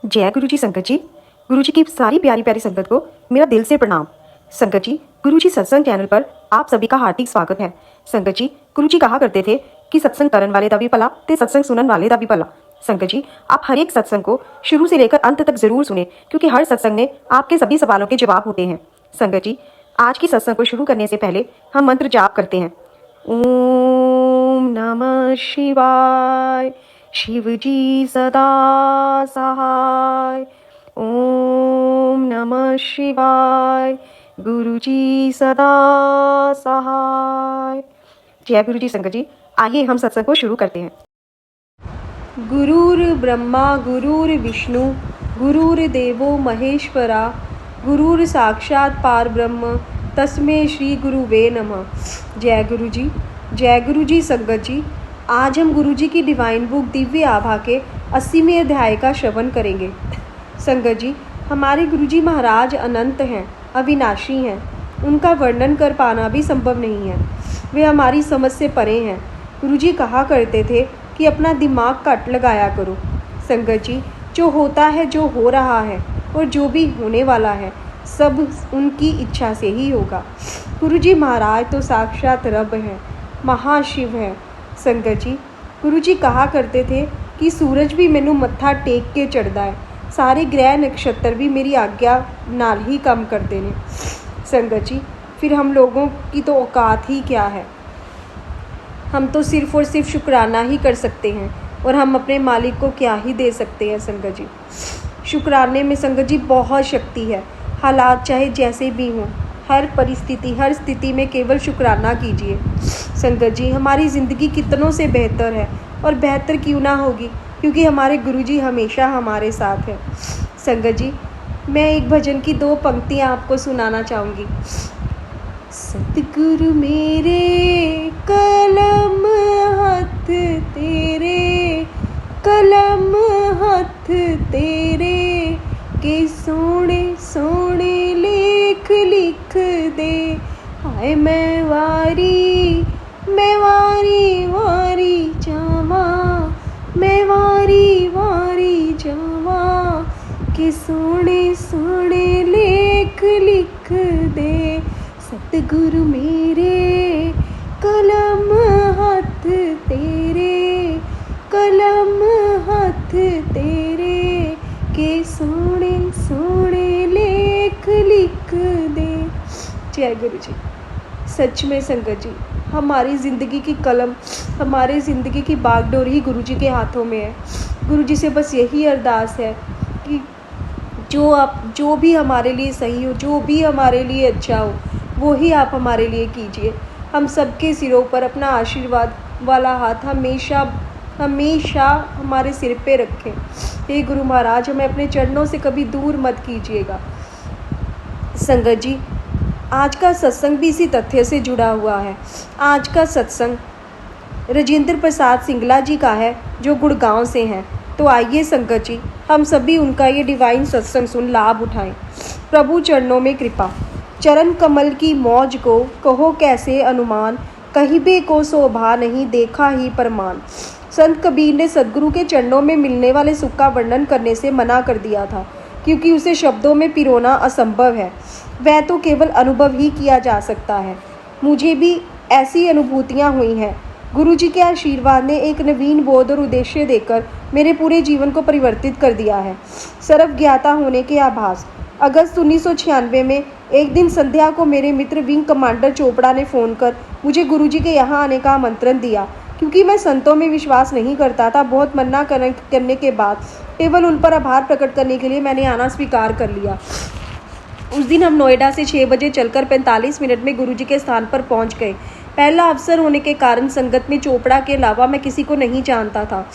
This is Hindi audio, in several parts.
जय गुरु जी संगत जी। गुरु जी की सारी प्यारी प्यारी संगत को मेरा दिल से प्रणाम। संगत जी, गुरु जी सत्संग चैनल पर आप सभी का हार्दिक स्वागत है। संगत जी, गुरु जी कहा करते थे कि सत्संग करन वाले दा भी भला ते सत्संग सुनन वाले दा भी भला। संगत जी, आप हर एक सत्संग को शुरू से लेकर अंत तक जरूर सुने, क्योंकि हर सत्संग में आपके सभी सवालों के जवाब होते हैं। संगत जी, आज की सत्संग को शुरू करने से पहले हम मंत्र जाप करते हैं। ओम नमः शिवाय, शिव जी सदा सहाय। ओम नमः शिवाय, गुरु जी सदा सहाय। जय गुरु जी संगत जी, आइए हम सत्संग को शुरू करते हैं। गुरुर् ब्रह्मा गुरुर्विष्णु गुरुर्देवो महेश्वरा, गुरुर् साक्षात पार ब्रह्म तस्मै श्री गुरुवे नमः। जय गुरु जी। जय गुरु जी संगत जी, आज हम गुरु जी की डिवाइन बुक दिव्य आभा के 80वें अध्याय का श्रवण करेंगे। संगत जी, हमारे गुरु जी महाराज अनंत हैं, अविनाशी हैं। उनका वर्णन कर पाना भी संभव नहीं है। वे हमारी समझ से परे हैं। गुरु जी कहा करते थे कि अपना दिमाग कट लगाया करो। संगत जी, जो होता है, जो हो रहा है और जो भी होने वाला है, सब उनकी इच्छा से ही होगा। गुरु जी महाराज तो साक्षात रब हैं, महाशिव है। संगत जी, गुरु जी कहा करते थे कि सूरज भी मैनू मत्था टेक के चढ़दा है, सारे ग्रह नक्षत्र भी मेरी आज्ञा नाल ही काम करते ने। संगत जी, फिर हम लोगों की तो औकात ही क्या है। हम तो सिर्फ और सिर्फ शुक्राना ही कर सकते हैं, और हम अपने मालिक को क्या ही दे सकते हैं। संगत जी, शुक्राने में संगत जी बहुत शक्ति है। हालात चाहे जैसे भी हों, हर परिस्थिति, हर स्थिति में केवल शुक्राना कीजिए। संगत जी, हमारी ज़िंदगी कितनों से बेहतर है, और बेहतर क्यों ना होगी, क्योंकि हमारे गुरु जी हमेशा हमारे साथ हैं। संगत जी, मैं एक भजन की 2 पंक्तियाँ आपको सुनाना चाहूँगी। सतगुरु मेरे कलम हाथ तेरे, कलम हाथ तेरे, के सोने सोने लेख लिख दे। हाय मैं वारी वारी जावा, मैं वारी वारी जावा, के सोने सोने लेख लिख दे। सतगुरु मेरे कलम हाथ तेरे, कलम हाथ तेरे, के सोने सोने लेख लिख दे। जय गुरु जी। सच में संगत जी, हमारी ज़िंदगी की कलम, हमारी ज़िंदगी की बागडोर ही गुरु जी के हाथों में है। गुरु जी से बस यही अरदास है कि जो भी हमारे लिए सही हो, जो भी हमारे लिए अच्छा हो, वो ही आप हमारे लिए कीजिए। हम सबके सिरों पर अपना आशीर्वाद वाला हाथ हमेशा हमेशा हमारे सिर पे रखें। हे गुरु महाराज, हमें अपने चरणों से कभी दूर मत कीजिएगा। संगत जी, आज का सत्संग भी इसी तथ्य से जुड़ा हुआ है। आज का सत्संग राजेंद्र प्रसाद सिंगला जी का है, जो गुड़गांव से हैं। तो आइए संगत जी, हम सभी उनका ये डिवाइन सत्संग सुन लाभ उठाएं। प्रभु चरणों में कृपा। चरण कमल की मौज को कहो कैसे अनुमान, कहीं भी को शोभा नहीं देखा ही परमान। संत कबीर ने सदगुरु के चरणों में मिलने वाले सुख का वर्णन करने से मना कर दिया था, क्योंकि उसे शब्दों में पिरोना असंभव है। वह तो केवल अनुभव ही किया जा सकता है। मुझे भी ऐसी अनुभूतियाँ हुई हैं। गुरु जी के आशीर्वाद ने एक नवीन बोध और उद्देश्य देकर मेरे पूरे जीवन को परिवर्तित कर दिया है। सर्वज्ञाता होने के आभास। अगस्त 1996 में एक दिन संध्या को मेरे मित्र विंग कमांडर चोपड़ा ने फ़ोन कर मुझे गुरु जी के यहाँ आने का आमंत्रण दिया। क्योंकि मैं संतों में विश्वास नहीं करता था, बहुत मन्ना करने के बाद केवल उन पर आभार प्रकट करने के लिए मैंने आना स्वीकार कर लिया। उस दिन हम नोएडा से 6 बजे चलकर 45 मिनट में गुरु जी के स्थान पर पहुंच गए। पहला अवसर होने के कारण संगत में चोपड़ा के अलावा मैं किसी को नहीं जानता था।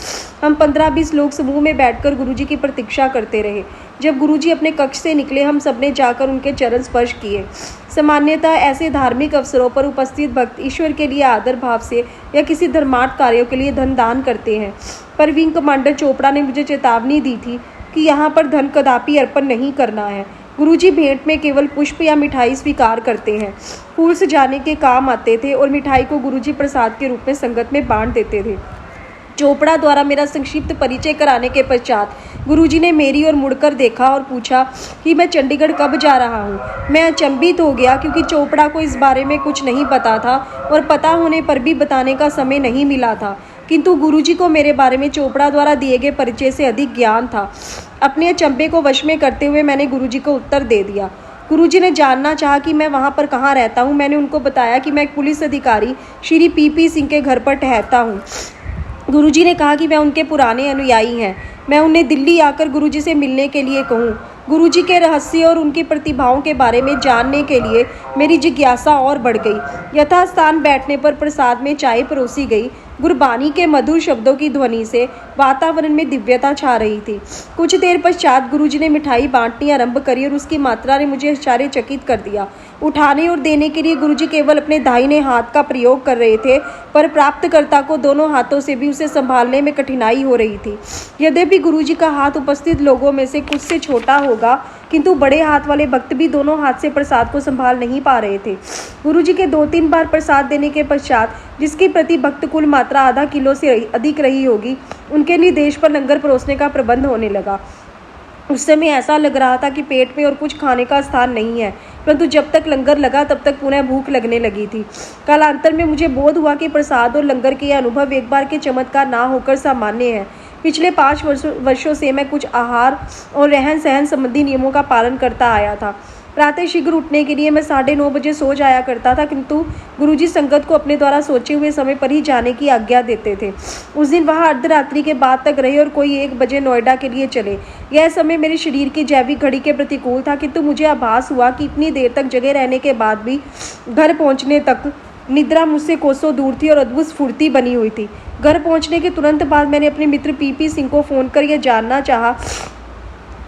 हम 15-20 लोग समूह में बैठकर गुरुजी की प्रतीक्षा करते रहे। जब गुरुजी अपने कक्ष से निकले, हम सबने जाकर उनके चरण स्पर्श किए। सामान्यतः ऐसे धार्मिक अवसरों पर उपस्थित भक्त ईश्वर के लिए आदर भाव से या किसी धर्मार्थ कार्यों के लिए धन दान करते हैं, पर विंग कमांडर चोपड़ा ने मुझे चेतावनी दी थी कि यहाँ पर धन कदापि अर्पण नहीं करना है। गुरुजी भेंट में केवल पुष्प या मिठाई स्वीकार करते हैं। फूल सजाने के काम आते थे और मिठाई को गुरुजी प्रसाद के रूप में संगत में बांट देते थे। चोपड़ा द्वारा मेरा संक्षिप्त परिचय कराने के पश्चात गुरुजी ने मेरी ओर मुड़कर देखा और पूछा कि मैं चंडीगढ़ कब जा रहा हूँ। मैं अचंभित हो गया क्योंकि चोपड़ा को इस बारे में कुछ नहीं पता था और पता होने पर भी बताने का समय नहीं मिला था, किंतु गुरुजी को मेरे बारे में चोपड़ा द्वारा दिए गए परिचय से अधिक ज्ञान था। अपने अचंभे को वश में करते हुए मैंने गुरुजी को उत्तर दे दिया। गुरुजी ने जानना चाहा कि मैं वहाँ पर कहाँ रहता हूँ। मैंने उनको बताया कि मैं एक पुलिस अधिकारी श्री पी सिंह के घर पर ठहरता हूँ। गुरुजी ने कहा कि वह उनके पुराने अनुयायी हैं। मैं उन्हें दिल्ली आकर गुरुजी से मिलने के लिए कहूँ। गुरुजी के रहस्य और उनकी प्रतिभाओं के बारे में जानने के लिए मेरी जिज्ञासा और बढ़ गई। यथास्थान बैठने पर प्रसाद में चाय परोसी गई। गुरबानी के मधुर शब्दों की ध्वनि से वातावरण में दिव्यता छा रही थी। कुछ देर पश्चात गुरुजी ने मिठाई बांटनी आरंभ करी और उसकी मात्रा ने मुझे आश्चर्यचकित कर दिया। उठाने और देने के लिए गुरुजी केवल अपने दाहिने हाथ का प्रयोग कर रहे थे, पर प्राप्तकर्ता को दोनों हाथों से भी उसे संभालने में कठिनाई हो रही थी। यद्यपि गुरुजी का हाथ उपस्थित लोगों में से कुछ से छोटा होगा, किंतु बड़े हाथ वाले भक्त भी दोनों हाथ से प्रसाद को संभाल नहीं पा रहे थे। गुरुजी के 2-3 बार प्रसाद देने के पश्चात, जिसकी प्रति भक्त कुल मात्रा आधा किलो से अधिक रही होगी, उनके निर्देश पर लंगर परोसने का प्रबंध होने लगा। उस समय ऐसा लग रहा था कि पेट में और कुछ खाने का स्थान नहीं है, परंतु जब तक लंगर लगा तब तक पुनः भूख लगने लगी थी। कालांतर में मुझे बोध हुआ कि प्रसाद और लंगर के अनुभव एक बार के चमत्कार ना होकर सामान्य है। पिछले 5 वर्षों से मैं कुछ आहार और रहन सहन संबंधी नियमों का पालन करता आया था। प्रातः शीघ्र उठने के लिए मैं 9:30 बजे सो जाया करता था, किंतु गुरुजी संगत को अपने द्वारा सोचे हुए समय पर ही जाने की आज्ञा देते थे। उस दिन वहाँ अर्धरात्रि के बाद तक रहे और कोई 1 बजे नोएडा के लिए चले। यह समय मेरे शरीर की जैविक घड़ी के प्रतिकूल था, किंतु मुझे आभास हुआ कि इतनी देर तक जगे रहने के बाद भी घर पहुँचने तक निद्रा मुझसे कोसों दूर थी और अद्भुत स्फूर्ति बनी हुई थी। घर पहुँचने के तुरंत बाद मैंने अपने मित्र पी सिंह को फ़ोन कर यह जानना चाहा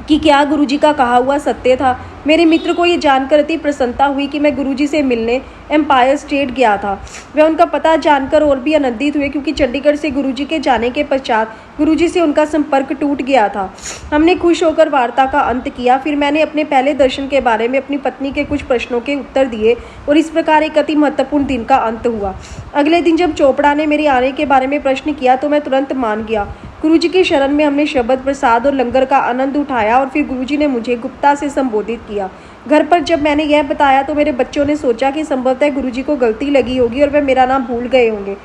कि क्या गुरुजी का कहा हुआ सत्य था। मेरे मित्र को ये जानकर अति प्रसन्नता हुई कि मैं गुरुजी से मिलने एम्पायर स्टेट गया था। वे उनका पता जानकर और भी आनंदित हुए, क्योंकि चंडीगढ़ से गुरुजी के जाने के पश्चात गुरुजी से उनका संपर्क टूट गया था। हमने खुश होकर वार्ता का अंत किया। फिर मैंने अपने पहले दर्शन के बारे में अपनी पत्नी के कुछ प्रश्नों के उत्तर दिए और इस प्रकार एक अति महत्वपूर्ण दिन का अंत हुआ। अगले दिन जब चोपड़ा ने मेरे आने के बारे में प्रश्न किया तो मैं तुरंत मान गया। गुरुजी की शरण में हमने शब्द, प्रसाद और लंगर का आनंद उठाया और फिर गुरुजी ने मुझे गुप्ता से संबोधित किया। घर पर जब मैंने यह बताया तो मेरे बच्चों ने सोचा कि संभवतः गुरुजी को गलती लगी होगी और वे मेरा नाम भूल गए होंगे।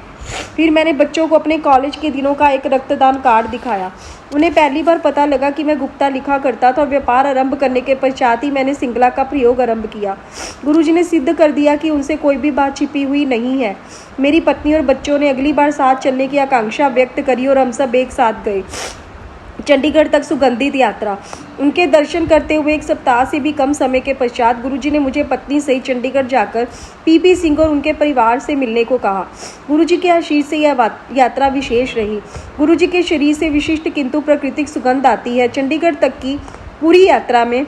फिर मैंने बच्चों को अपने कॉलेज के दिनों का एक रक्तदान कार्ड दिखाया। उन्हें पहली बार पता लगा कि मैं गुप्ता लिखा करता था और व्यापार आरंभ करने के पश्चात ही मैंने सिंगला का प्रयोग आरंभ किया। गुरुजी ने सिद्ध कर दिया कि उनसे कोई भी बात छिपी हुई नहीं है। मेरी पत्नी और बच्चों ने अगली बार साथ चलने की आकांक्षा व्यक्त करी और हम सब एक साथ गए चंडीगढ़ तक सुगंधित यात्रा। उनके दर्शन करते हुए 1 सप्ताह से भी कम समय के पश्चात गुरुजी ने मुझे पत्नी सहित चंडीगढ़ जाकर पी सिंह और उनके परिवार से मिलने को कहा। गुरुजी के आशीष से यह यात्रा विशेष रही। गुरुजी के शरीर से विशिष्ट किंतु प्राकृतिक सुगंध आती है। चंडीगढ़ तक की पूरी यात्रा में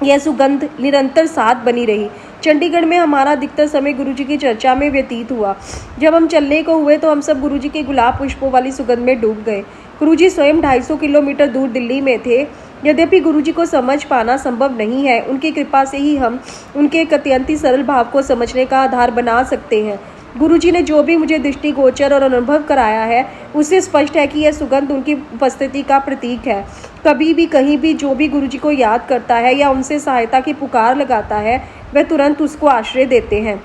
यह सुगंध निरंतर साथ बनी रही। चंडीगढ़ में हमारा अधिकतर समय गुरुजी की चर्चा में व्यतीत हुआ। जब हम चलने को हुए तो हम सब गुरुजी के गुलाब पुष्पों वाली सुगंध में डूब गए। गुरुजी स्वयं 250 किलोमीटर दूर दिल्ली में थे। यद्यपि गुरुजी को समझ पाना संभव नहीं है, उनकी कृपा से ही हम उनके एक अत्यंत सरल भाव को समझने का आधार बना सकते हैं। गुरुजी ने जो भी मुझे दृष्टिगोचर और अनुभव कराया है, उससे स्पष्ट है कि यह सुगंध उनकी उपस्थिति का प्रतीक है। कभी भी कहीं भी जो भी गुरुजी को याद करता है या उनसे सहायता की पुकार लगाता है, वह तुरंत उसको आश्रय देते हैं,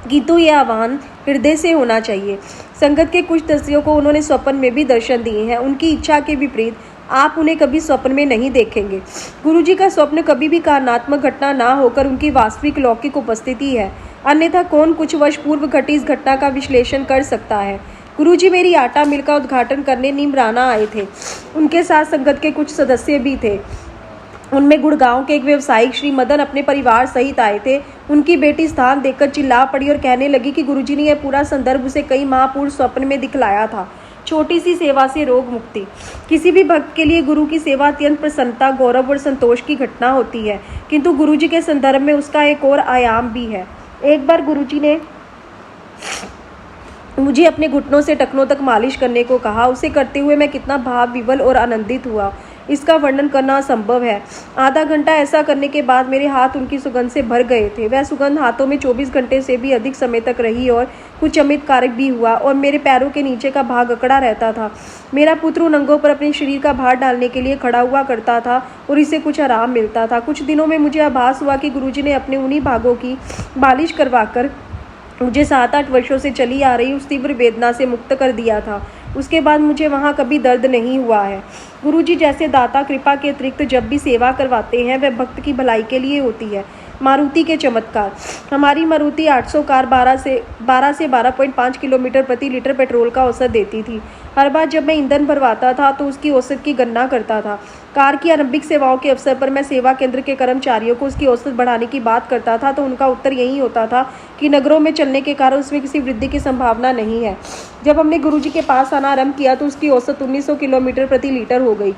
किंतु यह आह्वान हृदय से होना चाहिए। संगत के कुछ दस्युओं को उन्होंने स्वप्न में भी दर्शन दिए हैं। उनकी इच्छा के विपरीत आप उन्हें कभी स्वप्न में नहीं देखेंगे। गुरुजी का स्वप्न कभी भी कारणात्मक घटना ना होकर उनकी वास्तविक लौकिक उपस्थिति है, अन्यथा कौन कुछ वर्ष पूर्व घटी इस घटना का विश्लेषण कर सकता है। गुरुजी मेरी आटा मिल का उद्घाटन करने निमराना आए थे। उनके साथ संगत के कुछ सदस्य भी थे। उनमें गुड़गांव के एक व्यवसायिक श्री मदन अपने परिवार सहित आए थे। उनकी बेटी स्थान देखकर चिल्ला पड़ी और कहने लगी कि गुरुजी ने यह पूरा संदर्भ उसे कई माह पूर्व स्वप्न में दिखलाया था। छोटी सी सेवा से रोग मुक्ति। किसी भी भक्त के लिए गुरु की सेवा अत्यंत प्रसन्नता, गौरव और संतोष की घटना होती है, किंतु गुरुजी के संदर्भ में उसका एक और आयाम भी है। एक बार गुरुजी ने मुझे अपने घुटनों से टखनों तक मालिश करने को कहा। उसे करते हुए मैं कितना भाव विवल और आनंदित हुआ। इसका वर्णन करना असंभव है। आधा घंटा ऐसा करने के बाद मेरे हाथ उनकी सुगंध से भर गए थे। वह सुगंध हाथों में 24 घंटे से भी अधिक समय तक रही और कुछ चमत्कारक भी हुआ और मेरे पैरों के नीचे का भाग अकड़ा रहता था। मेरा पुत्र उन अंगों पर अपने शरीर का भार डालने के लिए खड़ा हुआ करता था और इसे कुछ आराम मिलता था। कुछ दिनों में मुझे आभास हुआ कि गुरुजी ने अपने उन्हीं भागों की मालिश करवाकर मुझे 7-8 वर्षों से चली आ रही उस तीव्र वेदना से मुक्त कर दिया था। उसके बाद मुझे वहाँ कभी दर्द नहीं हुआ है। गुरुजी जैसे दाता कृपा के अतिरिक्त जब भी सेवा करवाते हैं वह भक्त की भलाई के लिए होती है। मारुति के चमत्कार। हमारी मारुति 800 कार 12 से 12.5 किलोमीटर प्रति लीटर पेट्रोल का औसत देती थी। हर बार जब मैं ईंधन भरवाता था तो उसकी औसत की गणना करता था। कार की आरंभिक सेवाओं के अवसर पर मैं सेवा केंद्र के कर्मचारियों को उसकी औसत बढ़ाने की बात करता था तो उनका उत्तर यही होता था कि नगरों में चलने के कारण उसमें किसी वृद्धि की संभावना नहीं है। जब हमने गुरुजी के पास आना आरंभ किया तो उसकी औसत 1900 किलोमीटर प्रति लीटर हो गई।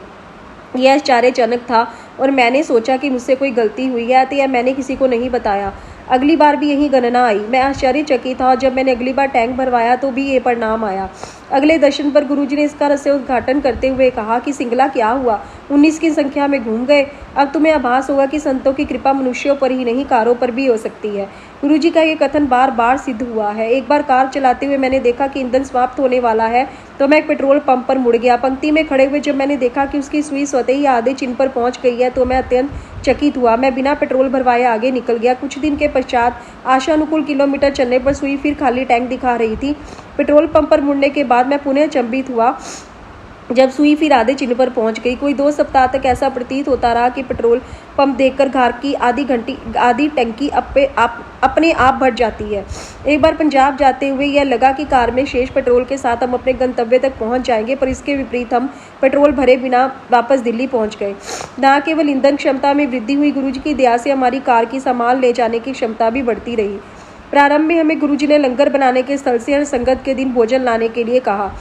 यह आश्चर्यजनक था और मैंने सोचा कि मुझसे कोई गलती हुई है, तो यह मैंने किसी को नहीं बताया। अगली बार भी यही गणना आई। मैं आश्चर्यचकित था। जब मैंने अगली बार टैंक भरवाया तो भी ये परिणाम आया। अगले दर्शन पर गुरुजी ने इसका रहस्य उद्घाटन करते हुए कहा कि सिंगला क्या हुआ, 19 की संख्या में घूम गए। अब तुम्हें आभास होगा कि संतों की कृपा मनुष्यों पर ही नहीं कारों पर भी हो सकती है। गुरुजी का ये कथन बार बार सिद्ध हुआ है। एक बार कार चलाते हुए मैंने देखा कि ईंधन समाप्त होने वाला है तो मैं एक पेट्रोल पंप पर मुड़ गया। पंक्ति में खड़े हुए जब मैंने देखा कि उसकी सुई स्वतः ही आधे चिन्ह पर पहुंच गई है तो मैं अत्यंत चकित हुआ। मैं बिना पेट्रोल भरवाए आगे निकल गया। कुछ दिन के पश्चात आशानुकूल किलोमीटर चलने पर सुई फिर खाली टैंक दिखा रही थी। पेट्रोल पंप पर मुड़ने के बाद मैं पुनः अचंभित हुआ जब सुई फिर आधे चिन्ह पर पहुंच गई। कोई 2 सप्ताह तक ऐसा प्रतीत होता रहा कि पेट्रोल पंप देखकर कार की आधी टंकी अपने आप भर जाती है। एक बार पंजाब जाते हुए यह लगा कि कार में शेष पेट्रोल के साथ हम अपने गंतव्य तक पहुंच जाएंगे, पर इसके विपरीत हम पेट्रोल भरे बिना वापस दिल्ली पहुंच गए। न केवल ईंधन क्षमता में वृद्धि हुई, गुरुजी की दया से हमारी कार की सामान ले जाने की क्षमता भी बढ़ती रही। प्रारंभ में हमें गुरुजी ने लंगर बनाने के स्थल से हर संगत के दिन भोजन लाने के लिए कहा।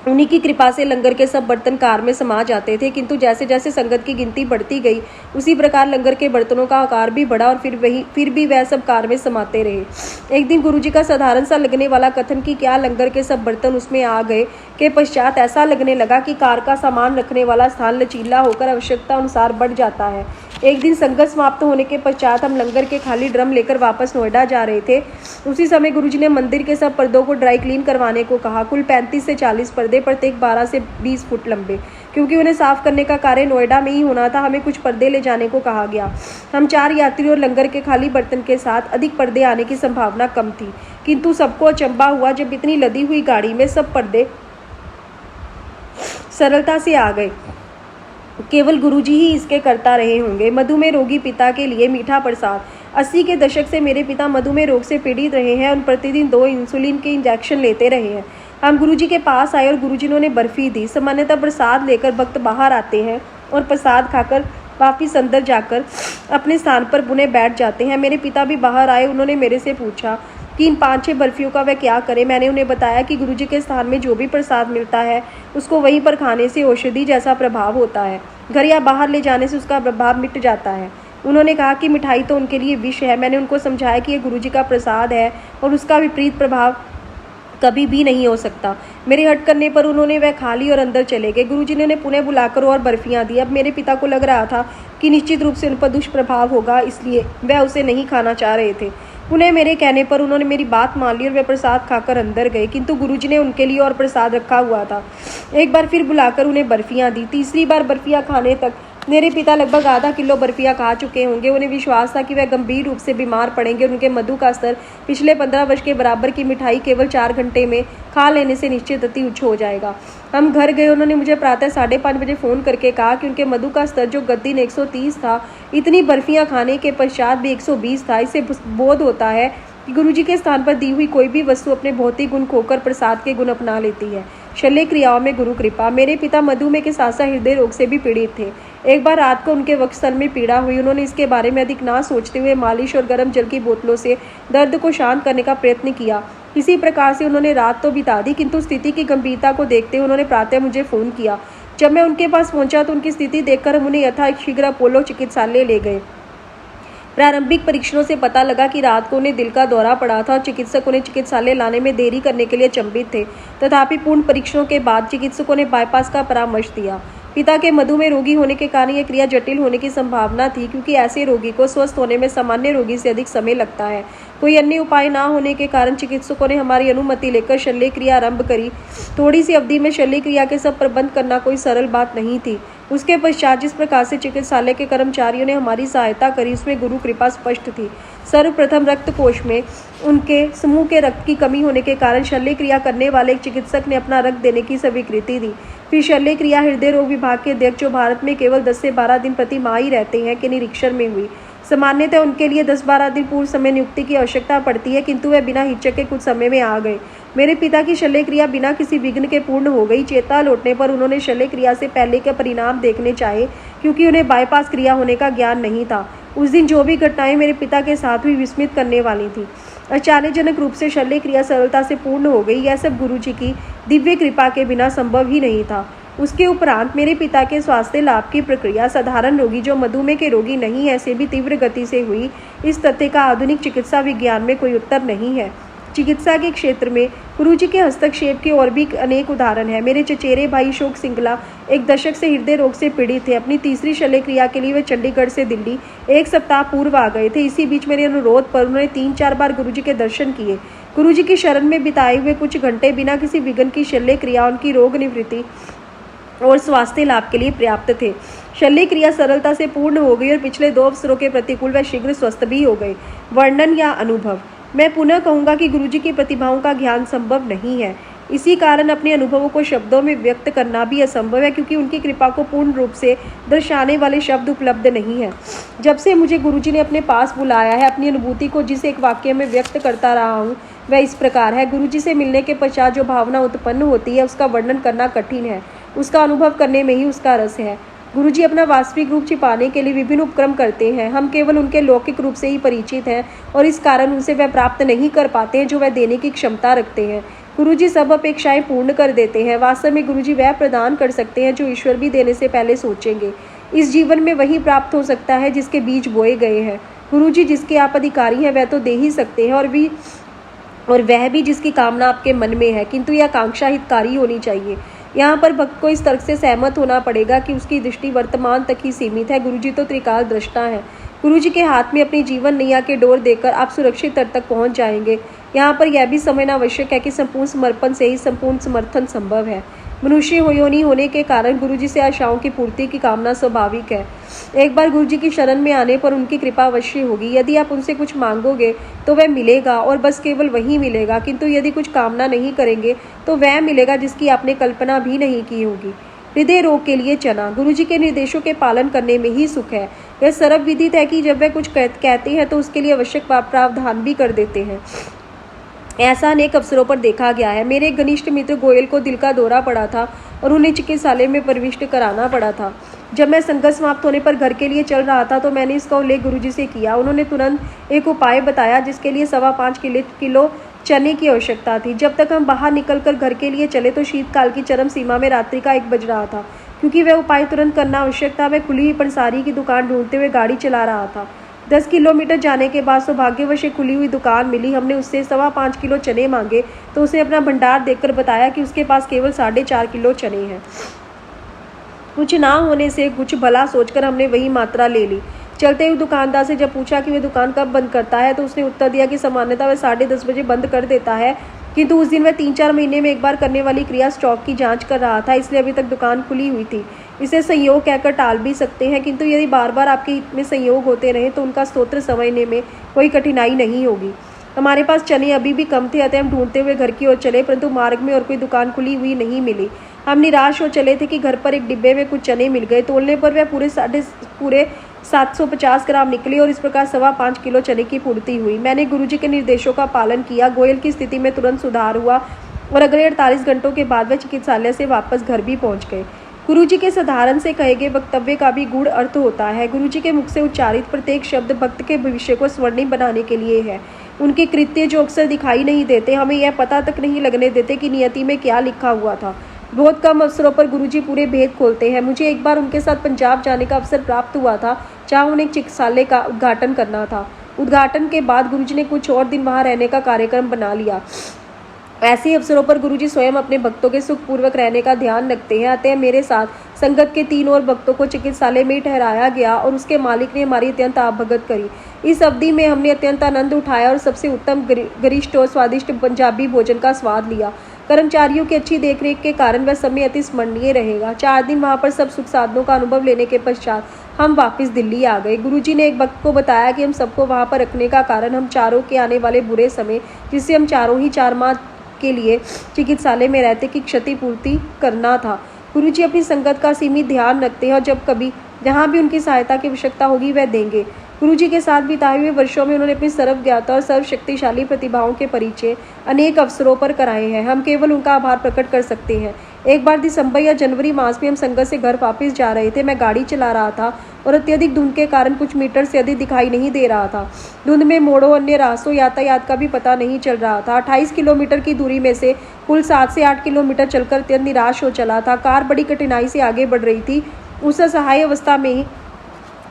उन्हीं की कृपा से लंगर के सब बर्तन कार में समा जाते थे, किंतु जैसे जैसे संगत की गिनती बढ़ती गई उसी प्रकार लंगर के बर्तनों का आकार भी बढ़ा और फिर भी वह सब कार में समाते रहे। एक दिन गुरुजी का साधारण सा लगने वाला कथन कि क्या लंगर के सब बर्तन उसमें आ गए के पश्चात ऐसा लगने लगा कि कार का सामान रखने वाला स्थान लचीला होकर आवश्यकता अनुसार बढ़ जाता है। एक दिन संगत समाप्त होने के पश्चात हम लंगर के खाली ड्रम लेकर वापस नोएडा जा रहे थे। उसी समय गुरुजी ने मंदिर के सब पर्दों को ड्राई क्लीन करवाने को कहा। कुल 35 से 40 पर्दे, प्रत्येक 12 से 20 फुट लंबे। क्योंकि उन्हें साफ करने का कार्य नोएडा में ही होना था, हमें कुछ पर्दे ले जाने को कहा गया। हम 4 यात्री और लंगर के खाली बर्तन के साथ अधिक पर्दे आने की संभावना कम थी, किंतु सबको अचंभा हुआ जब इतनी लदी हुई गाड़ी में सब पर्दे सरलता से आ गए। केवल गुरुजी ही इसके करता रहे होंगे। मधुमेह रोगी पिता के लिए मीठा प्रसाद। 80 के दशक से मेरे पिता मधुमेह रोग से पीड़ित रहे हैं और प्रतिदिन 2 इंसुलिन के इंजेक्शन लेते रहे हैं। हम गुरुजी के पास आए और गुरुजी ने उन्हें बर्फी दी। सामान्यतः प्रसाद लेकर भक्त बाहर आते हैं और प्रसाद खाकर वापिस अंदर जाकर अपने स्थान पर पुनः बैठ जाते हैं। मेरे पिता भी बाहर आए। उन्होंने मेरे से पूछा कि इन 5-6 बर्फियों का वह क्या करे। मैंने उन्हें बताया कि गुरुजी के स्थान में जो भी प्रसाद मिलता है उसको वहीं पर खाने से औषधि जैसा प्रभाव होता है, घर या बाहर ले जाने से उसका प्रभाव मिट जाता है। उन्होंने कहा कि मिठाई तो उनके लिए विष है। मैंने उनको समझाया कि यह गुरुजी का प्रसाद है और उसका विपरीत प्रभाव कभी भी नहीं हो सकता। मेरे हट करने पर उन्होंने वह खा ली और अंदर चले गए। गुरुजी ने उन्हें पुनः बुलाकर और बर्फियां दी। अब मेरे पिता को लग रहा था कि निश्चित रूप से उन पर दुष्प्रभाव होगा, इसलिए वह उसे नहीं खाना चाह रहे थे। उन्हें मेरे कहने पर उन्होंने मेरी बात मान ली और वे प्रसाद खाकर अंदर गए, किंतु गुरुजी ने उनके लिए और प्रसाद रखा हुआ था। एक बार फिर बुलाकर उन्हें बर्फियां दी। तीसरी बार बर्फियां खाने तक मेरे पिता लगभग आधा किलो बर्फियां खा चुके होंगे। उन्हें विश्वास था कि वह गंभीर रूप से बीमार पड़ेंगे और उनके मधु का स्तर पिछले 15 वर्ष के बराबर की मिठाई केवल 4 घंटे में खा लेने से निश्चित अति उच्च हो जाएगा। हम घर गए। उन्होंने मुझे प्रातः 5:30 बजे फ़ोन करके कहा कि उनके मधु का स्तर जो गत दिन 130 था, इतनी बर्फियां खाने के पश्चात भी 120 था। इससे बोध होता है कि गुरुजी के स्थान पर दी हुई कोई भी वस्तु अपने भौतिक गुण खोकर प्रसाद के गुण अपना लेती है। शल्य क्रियाओं में गुरु कृपा। मेरे पिता मधुमेह के साथ साथ हृदय रोग से भी पीड़ित थे। एक बार रात को उनके वक्षस्थल में पीड़ा हुई। उन्होंने इसके बारे में अधिक ना सोचते हुए मालिश और गर्म जल की बोतलों से दर्द को शांत करने का प्रयत्न किया। इसी प्रकार से उन्होंने रात तो बिता दी, किंतु स्थिति की गंभीरता को देखते हुए उन्होंने प्रातः मुझे फ़ोन किया। जब मैं उनके पास पहुंचा तो उनकी स्थिति देखकर हम उन्हें यथाशीघ्र अपोलो चिकित्सालय ले गए। प्रारंभिक परीक्षणों से पता लगा कि रात को उन्हें दिल का दौरा पड़ा था और चिकित्सक उन्हें चिकित्सालय लाने में देरी करने के लिए अचंभित थे। तथापि पूर्ण परीक्षणों के बाद चिकित्सकों ने बाईपास का परामर्श दिया। पिता के मधुमेह रोगी होने के कारण यह क्रिया जटिल होने की संभावना थी, क्योंकि ऐसे रोगी को स्वस्थ होने में सामान्य रोगी से अधिक समय लगता है। कोई अन्य उपाय ना होने के कारण चिकित्सकों ने हमारी अनुमति लेकर शल्य क्रिया आरंभ करी। थोड़ी सी अवधि में शल्य क्रिया के सब प्रबंध करना कोई सरल बात नहीं थी। उसके पश्चात जिस प्रकार से चिकित्सालय के कर्मचारियों ने हमारी सहायता करी, उसमें गुरु कृपा स्पष्ट थी। सर्वप्रथम रक्त कोष में उनके समूह के रक्त की कमी होने के कारण शल्य क्रिया करने वाले एक चिकित्सक ने अपना रक्त देने की स्वीकृति दी। फिर शल्य क्रिया हृदय रोग विभाग के अध्यक्ष, जो भारत में केवल 10 से 12 दिन प्रति माह ही रहते हैं, के निरीक्षण में हुई। सामान्यतः उनके लिए 10-12 दिन पूर्व समय नियुक्ति की आवश्यकता पड़ती है, किंतु वे बिना हिचक के कुछ समय में आ गए। मेरे पिता की शल्य क्रिया बिना किसी विघ्न के पूर्ण हो गई। चेता लौटने पर उन्होंने शल्य क्रिया से पहले के परिणाम देखने चाहे, क्योंकि उन्हें बाईपास क्रिया होने का ज्ञान नहीं था। उस दिन जो भी घटनाएं मेरे पिता के साथ हुई विस्मित करने वाली थी। आश्चर्यजनक रूप से शल्य क्रिया सरलता से पूर्ण हो गई। यह सब गुरुजी की दिव्य कृपा के बिना संभव ही नहीं था। उसके उपरांत मेरे पिता के स्वास्थ्य लाभ की प्रक्रिया साधारण रोगी जो मधुमेह के रोगी नहीं है से भी तीव्र गति से हुई। इस तथ्य का आधुनिक चिकित्सा विज्ञान में कोई उत्तर नहीं है। चिकित्सा के क्षेत्र में गुरुजी के हस्तक्षेप के और भी अनेक उदाहरण हैं। मेरे चचेरे भाई अशोक सिंगला 1 दशक से हृदय रोग से पीड़ित थे। अपनी तीसरी शल्य क्रिया के लिए वे चंडीगढ़ से दिल्ली 1 सप्ताह पूर्व आ गए थे। इसी बीच मेरे अनुरोध पर उन्होंने 3-4 बार गुरुजी के दर्शन किए। गुरुजी की शरण में बिताए हुए कुछ घंटे बिना किसी विघ्न की शल्य क्रिया उनकी रोग निवृत्ति और स्वास्थ्य लाभ के लिए पर्याप्त थे। शल्य क्रिया सरलता से पूर्ण हो गई और पिछले 2 अवसरों के प्रतिकूल व शीघ्र स्वस्थ भी हो गए। वर्णन या अनुभव। मैं पुनः कहूँगा कि गुरुजी की प्रतिभाओं का ज्ञान संभव नहीं है। इसी कारण अपने अनुभवों को शब्दों में व्यक्त करना भी असंभव है, क्योंकि उनकी कृपा को पूर्ण रूप से दर्शाने वाले शब्द उपलब्ध नहीं है। जब से मुझे गुरुजी ने अपने पास बुलाया है, अपनी अनुभूति को जिस एक वाक्य में व्यक्त करता रहा हूँ वह इस प्रकार है। गुरुजी से मिलने के पश्चात जो भावना उत्पन्न होती है उसका वर्णन करना कठिन है, उसका अनुभव करने में ही उसका रस है। गुरुजी अपना वास्तविक रूप छिपाने के लिए विभिन्न उपक्रम करते हैं। हम केवल उनके लौकिक रूप से ही परिचित हैं और इस कारण उनसे वह प्राप्त नहीं कर पाते हैं जो वह देने की क्षमता रखते हैं। गुरुजी सब अपेक्षाएं पूर्ण कर देते हैं। वास्तव में गुरुजी वह प्रदान कर सकते हैं जो ईश्वर भी देने से पहले सोचेंगे। इस जीवन में वही प्राप्त हो सकता है जिसके बीज बोए गए हैं। गुरुजी जिसके आप अधिकारी हैं वह तो दे ही सकते हैं, और वह भी जिसकी कामना आपके मन में है, किंतु यह आकांक्षा हितकारी होनी चाहिए। यहाँ पर भक्त को इस तर्क से सहमत होना पड़ेगा कि उसकी दृष्टि वर्तमान तक ही सीमित है। गुरुजी तो त्रिकाल दृष्टा है। गुरुजी के हाथ में अपनी जीवन नैया के डोर देकर आप सुरक्षित तट तक पहुँच जाएंगे। यहाँ पर यह भी समझना आवश्यक है कि संपूर्ण समर्पण से ही संपूर्ण समर्थन संभव है। मनुष्य योनि होने के कारण गुरुजी से आशाओं की पूर्ति की कामना स्वाभाविक है। एक बार गुरुजी की शरण में आने पर उनकी कृपा अवश्य होगी। यदि आप उनसे कुछ मांगोगे तो वह मिलेगा, और बस केवल वही मिलेगा। किंतु यदि कुछ कामना नहीं करेंगे तो वह मिलेगा जिसकी आपने कल्पना भी नहीं की होगी। हृदय रोग के लिए चना। गुरुजी के निर्देशों के पालन करने में ही सुख है। यह सर्वविदित है कि जब वह कुछ कहते हैं तो उसके लिए आवश्यक प्रावधान भी कर देते हैं। ऐसा अनेक अवसरों पर देखा गया है। मेरे एक घनिष्ठ मित्र गोयल को दिल का दौरा पड़ा था और उन्हें चिकित्सालय में प्रविष्ट कराना पड़ा था। जब मैं संगत समाप्त होने पर घर के लिए चल रहा था तो मैंने इसका उल्लेख गुरुजी से किया। उन्होंने तुरंत एक उपाय बताया जिसके लिए 5.25 किलो चने की आवश्यकता थी। जब तक हम बाहर निकलकर घर के लिए चले तो शीतकाल की चरम सीमा में रात्रि का 1 बज रहा था। क्योंकि वह उपाय तुरंत करना आवश्यक था, मैं खुली हुई पंसारी की दुकान ढूंढते हुए गाड़ी चला रहा था। 10 किलोमीटर जाने के बाद सौभाग्यवश एक खुली हुई दुकान मिली। हमने उससे 5.25 किलो चने मांगे तो उसने अपना भंडार देखकर बताया कि उसके पास केवल 4.5 किलो चने हैं। कुछ ना होने से कुछ भला सोचकर हमने वही मात्रा ले ली। चलते हुए दुकानदार से जब पूछा कि वह दुकान कब बंद करता है तो उसने उत्तर दिया कि सामान्यतः वह 10:30 बजे बंद कर देता है, किंतु उस दिन वह 3-4 महीने में एक बार करने वाली क्रिया स्टॉक की जांच कर रहा था, इसलिए अभी तक दुकान खुली हुई थी। इसे संयोग कहकर टाल भी सकते हैं, किंतु यदि बार बार आपके हित में संयोग होते रहे तो उनका स्तोत्र समझने में कोई कठिनाई नहीं होगी। हमारे पास चने अभी भी कम थे, अतः हम ढूंढते हुए घर की ओर चले, परंतु मार्ग में और कोई दुकान खुली हुई नहीं मिली। हम निराश हो चले थे कि घर पर एक डिब्बे में कुछ चने मिल गए। तोलने पर वह पूरे 750 ग्राम निकले और इस प्रकार 5.25 किलो चने की पूर्ति हुई। मैंने गुरुजी के निर्देशों का पालन किया। गोयल की स्थिति में तुरंत सुधार हुआ और अगले 48 घंटों के बाद वह चिकित्सालय से वापस घर भी पहुंच गए। गुरुजी के साधारण से कहे गए वक्तव्य का भी गूढ़ अर्थ होता है। गुरुजी के मुख से उच्चारित प्रत्येक शब्द भक्त के भविष्य को स्वर्णिम बनाने के लिए है। उनके कृत्य जो अक्सर दिखाई नहीं देते, हमें यह पता तक नहीं लगने देते कि नियति में क्या लिखा हुआ था। बहुत कम अवसरों पर गुरुजी पूरे भेद खोलते हैं। मुझे एक बार उनके साथ पंजाब जाने का अवसर प्राप्त हुआ था, जहाँ उन्हें एक चिकित्सालय का उद्घाटन करना था। उद्घाटन के बाद गुरुजी ने कुछ और दिन वहाँ रहने का कार्यक्रम बना लिया। ऐसे अवसरों पर गुरुजी स्वयं अपने भक्तों के सुखपूर्वक रहने का ध्यान रखते हैं। अतः मेरे साथ संगत के 3 और भक्तों को चिकित्सालय में ही ठहराया गया और उसके मालिक ने हमारी अत्यंत आवभगत करी। इस अवधि में हमने अत्यंत आनंद उठाया और सबसे उत्तम गरिष्ठ और स्वादिष्ट पंजाबी भोजन का स्वाद लिया। कर्मचारियों की अच्छी देखरेख के कारण वह समय अति स्मरणीय रहेगा। 4 दिन वहाँ पर सब सुख साधनों का अनुभव लेने के पश्चात हम वापस दिल्ली आ गए। गुरुजी ने एक भक्त को बताया कि हम सबको वहाँ पर रखने का कारण हम चारों के आने वाले बुरे समय, जिससे हम चारों ही 4 माह के लिए चिकित्सालय में रहते की क्षतिपूर्ति करना था। गुरुजी अपनी संगत का सीमित ध्यान रखते हैं और जब कभी जहाँ भी उनकी सहायता की आवश्यकता होगी वह देंगे। गुरुजी के साथ बिताए हुए वर्षों में उन्होंने अपनी सर्वज्ञता और सर्वशक्तिशाली प्रतिभाओं के परिचय अनेक अवसरों पर कराए हैं। हम केवल उनका आभार प्रकट कर सकते हैं। एक बार दिसंबर या जनवरी मास में हम संगत से घर वापस जा रहे थे। मैं गाड़ी चला रहा था और अत्यधिक धुंध के कारण कुछ मीटर से अधिक दिखाई नहीं दे रहा था। धुंध में मोड़ों, अन्य रास्तों, यातायात का भी पता नहीं चल रहा था। 28 किलोमीटर की दूरी में से कुल 7 से 8 किलोमीटर चलकर अत्यंत निराश हो चला था। कार बड़ी कठिनाई से आगे बढ़ रही थी। उस असहाय अवस्था में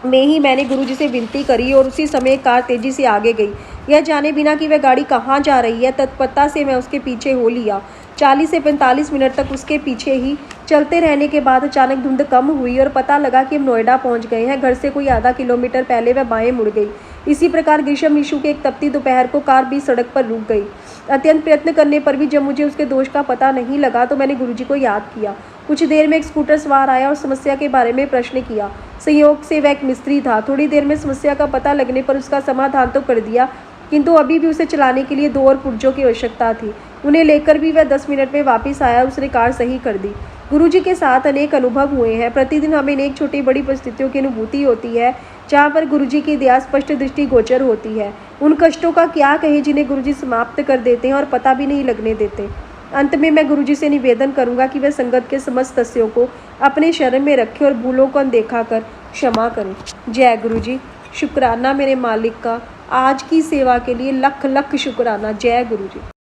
ही मैंने गुरुजी से विनती करी और उसी समय कार तेजी से आगे गई। यह जाने बिना कि वह गाड़ी कहाँ जा रही है, तत्परता से मैं उसके पीछे हो लिया। 40 से 45 मिनट तक उसके पीछे ही चलते रहने के बाद अचानक धुंध कम हुई और पता लगा कि हम नोएडा पहुंच गए हैं। घर से कोई आधा किलोमीटर पहले वह बाएं मुड़ गई। इसी प्रकार ग्रीष्म ऋतु के एक तपती दोपहर को कार भी सड़क पर रुक गई। अत्यंत प्रयत्न करने पर भी जब मुझे उसके दोष का पता नहीं लगा तो मैंने गुरुजी को याद किया। कुछ देर में एक स्कूटर सवार आया और समस्या के बारे में प्रश्न किया। संयोग से वह एक मिस्त्री था। थोड़ी देर में समस्या का पता लगने पर उसका समाधान तो कर दिया, किंतु अभी भी उसे चलाने के लिए 2 और पुर्जों की आवश्यकता थी। उन्हें लेकर भी वह 10 मिनट में वापस आया और उसने कार सही कर दी। गुरुजी के साथ अनेक अनुभव हुए हैं। प्रतिदिन हमें अनेक छोटी बड़ी परिस्थितियों की अनुभूति होती है जहाँ पर गुरुजी की दया स्पष्ट दृष्टि गोचर होती है। उन कष्टों का क्या कहें जिन्हें गुरुजी समाप्त कर देते हैं और पता भी नहीं लगने देते। अंत में मैं गुरुजी से निवेदन करूंगा कि वह संगत के समस्त सदस्यों को अपने शरण में रखें और भूलों को अनदेखा कर क्षमा करें। जय गुरुजी। शुक्राना मेरे मालिक का, आज की सेवा के लिए लख लख शुक्राना। जय गुरुजी।